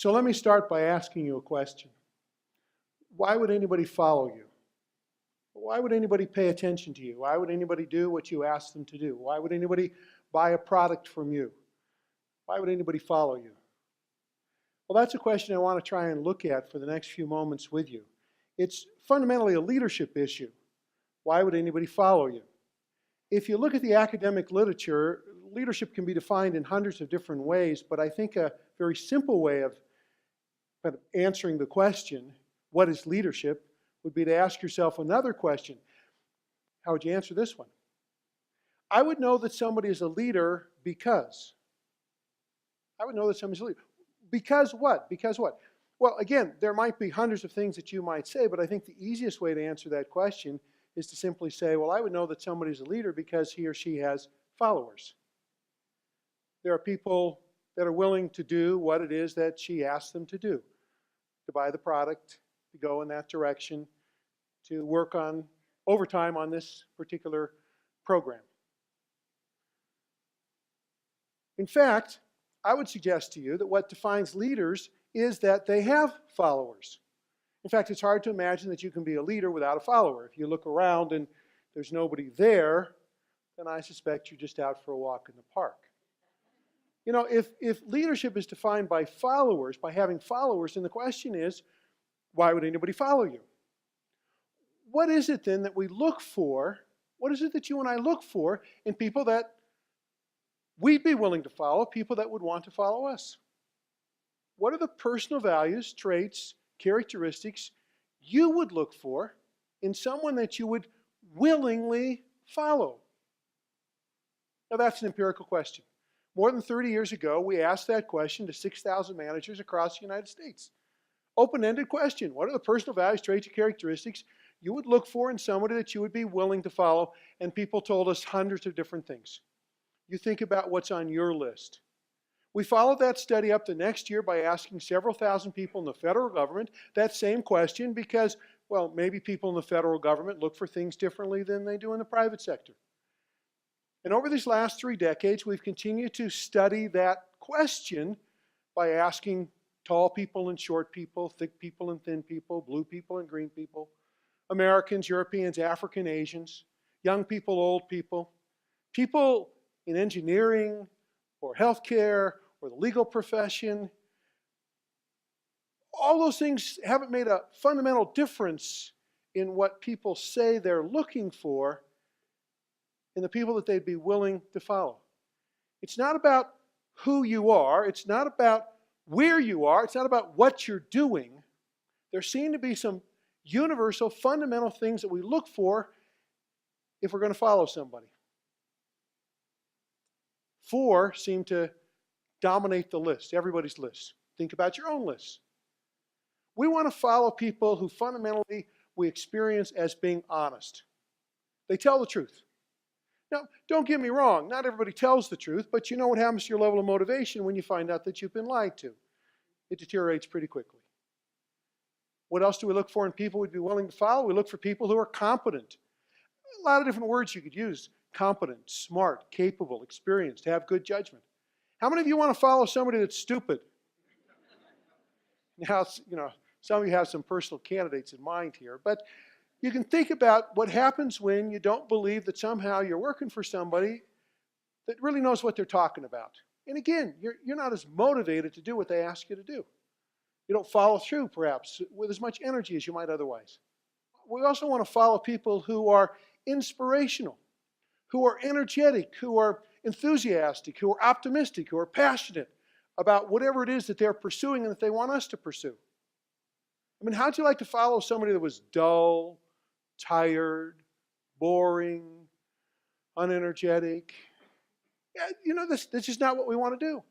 So let me start by asking you a question. Why would anybody follow you? Why would anybody pay attention to you? Why would anybody do what you ask them to do? Why would anybody buy a product from you? Why would anybody follow you? Well, that's a question I want to try and look at for the next few moments with you. It's fundamentally a leadership issue. Why would anybody follow you? If you look at the academic literature, leadership can be defined in hundreds of different ways, but I think a very simple way of kind of answering the question, what is leadership, would be to ask yourself another question. How would you answer this one? I would know that somebody is a leader because. I would know that somebody's a leader. Because what? Because what? Well, again, there might be hundreds of things that you might say, but I think the easiest way to answer that question is to simply say, well, I would know that somebody's a leader because he or she has followers. There are people that are willing to do what it is that she asks them to do, to buy the product, to go in that direction, to work on overtime on this particular program. In fact, I would suggest to you that what defines leaders is that they have followers. In fact, it's hard to imagine that you can be a leader without a follower. If you look around and there's nobody there, then I suspect you're just out for a walk in the park. You know, if leadership is defined by followers, by having followers, then the question is, why would anybody follow you? What is it then that we look for? What is it that you and I look for in people that we'd be willing to follow, people that would want to follow us? What are the personal values, traits, characteristics you would look for in someone that you would willingly follow? Now that's an empirical question. More than 30 years ago, we asked that question to 6,000 managers across the United States. Open-ended question. What are the personal values, traits, and characteristics you would look for in somebody that you would be willing to follow? And people told us hundreds of different things. You think about what's on your list. We followed that study up the next year by asking several thousand people in the federal government that same question because, well, maybe people in the federal government look for things differently than they do in the private sector. And over these last 3 decades, we've continued to study that question by asking tall people and short people, thick people and thin people, blue people and green people, Americans, Europeans, African, Asians, young people, old people, people in engineering or healthcare or the legal profession. All those things haven't made a fundamental difference in what people say they're looking for in the people that they'd be willing to follow. It's not about who you are. It's not about where you are. It's not about what you're doing. There seem to be some universal, fundamental things that we look for if we're going to follow somebody. 4 seem to dominate the list, everybody's list. Think about your own list. We want to follow people who fundamentally we experience as being honest. They tell the truth. Now, don't get me wrong, not everybody tells the truth, but you know what happens to your level of motivation when you find out that you've been lied to. It deteriorates pretty quickly. What else do we look for in people we'd be willing to follow? We look for people who are competent. A lot of different words you could use. Competent, smart, capable, experienced, have good judgment. How many of you want to follow somebody that's stupid? Now, you know, some of you have some personal candidates in mind here, but you can think about what happens when you don't believe that somehow you're working for somebody that really knows what they're talking about. And again, you're not as motivated to do what they ask you to do. You don't follow through, perhaps, with as much energy as you might otherwise. We also want to follow people who are inspirational, who are energetic, who are enthusiastic, who are optimistic, who are passionate about whatever it is that they're pursuing and that they want us to pursue. I mean, how'd you like to follow somebody that was dull, tired, boring, unenergetic? Yeah, you know, this is not what we want to do.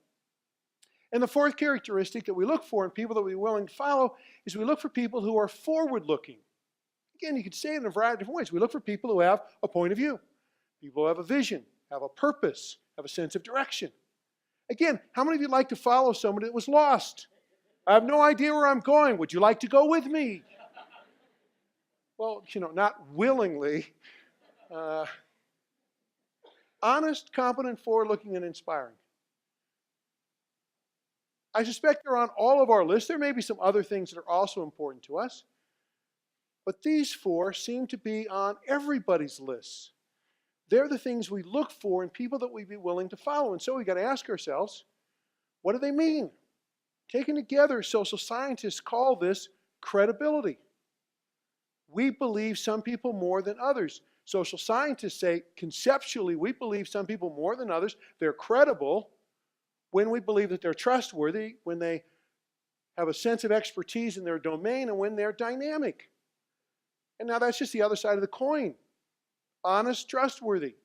And the 4th characteristic that we look for in people that we're willing to follow is we look for people who are forward-looking. Again, you could say it in a variety of different ways. We look for people who have a point of view, people who have a vision, have a purpose, have a sense of direction. Again, how many of you like to follow somebody that was lost? I have no idea where I'm going. Would you like to go with me? Well, you know, not willingly. Honest, competent, forward-looking, and inspiring. I suspect they're on all of our lists. There may be some other things that are also important to us. But these four seem to be on everybody's lists. They're the things we look for in people that we'd be willing to follow. And so we've got to ask ourselves, what do they mean? Taken together, social scientists call this credibility. We believe some people more than others. Social scientists say, conceptually, we believe some people more than others. They're credible when we believe that they're trustworthy, when they have a sense of expertise in their domain, and when they're dynamic. And now that's just the other side of the coin. Honest, trustworthy.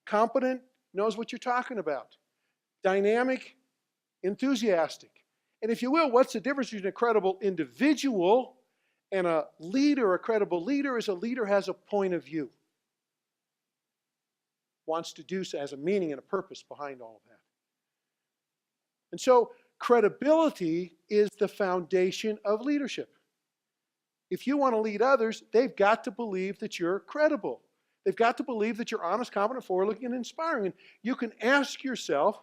Competent, knows what you're talking about. Dynamic, enthusiastic. And if you will, what's the difference between a credible individual and a leader? A credible leader is a leader has a point of view. Wants to do so, has a meaning and a purpose behind all of that. And so credibility is the foundation of leadership. If you want to lead others, they've got to believe that you're credible. They've got to believe that you're honest, competent, forward-looking, and inspiring. And you can ask yourself,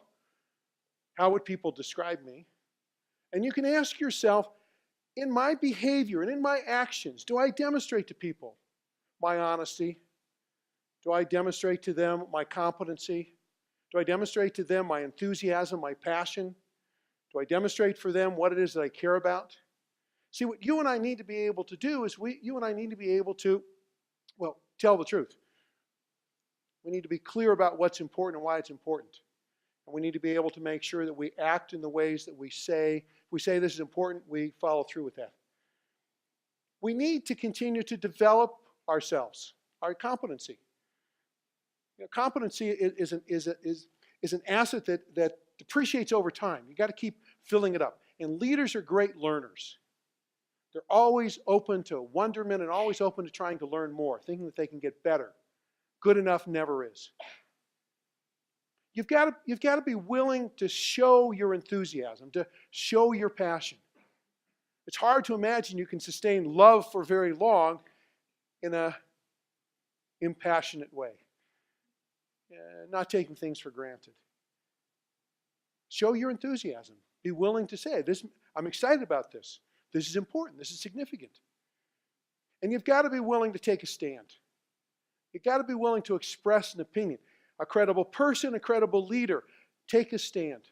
how would people describe me? And you can ask yourself, in my behavior and in my actions, do I demonstrate to people my honesty? Do I demonstrate to them my competency? Do I demonstrate to them my enthusiasm, my passion? Do I demonstrate for them what it is that I care about? See, what you and I need to be able to do is you and I need to be able to, well, tell the truth. We need to be clear about what's important and why it's important. And we need to be able to make sure that we act in the ways that we say. If we say this is important, we follow through with that. We need to continue to develop ourselves, our competency. You know, competency is an asset that depreciates over time. You've got to keep filling it up. And leaders are great learners. They're always open to wonderment and always open to trying to learn more, thinking that they can get better. Good enough never is. You've got to be willing to show your enthusiasm, to show your passion. It's hard to imagine you can sustain love for very long in an impassionate way, not taking things for granted. Show your enthusiasm. Be willing to say, I'm excited about this. This is important. This is significant. And you've got to be willing to take a stand. You've got to be willing to express an opinion. A credible person, a credible leader, take a stand.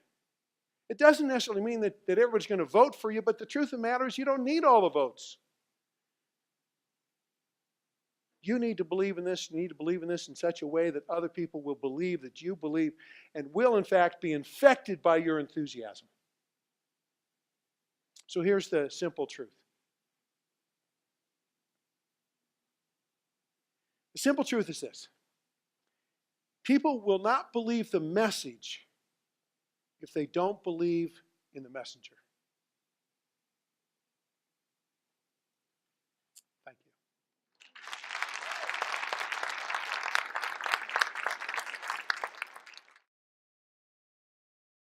It doesn't necessarily mean that everybody's going to vote for you, but the truth of the matter is you don't need all the votes. You need to believe in this. You need to believe in this in such a way that other people will believe that you believe and will, in fact, be infected by your enthusiasm. So here's the simple truth. The simple truth is this. People will not believe the message if they don't believe in the messenger.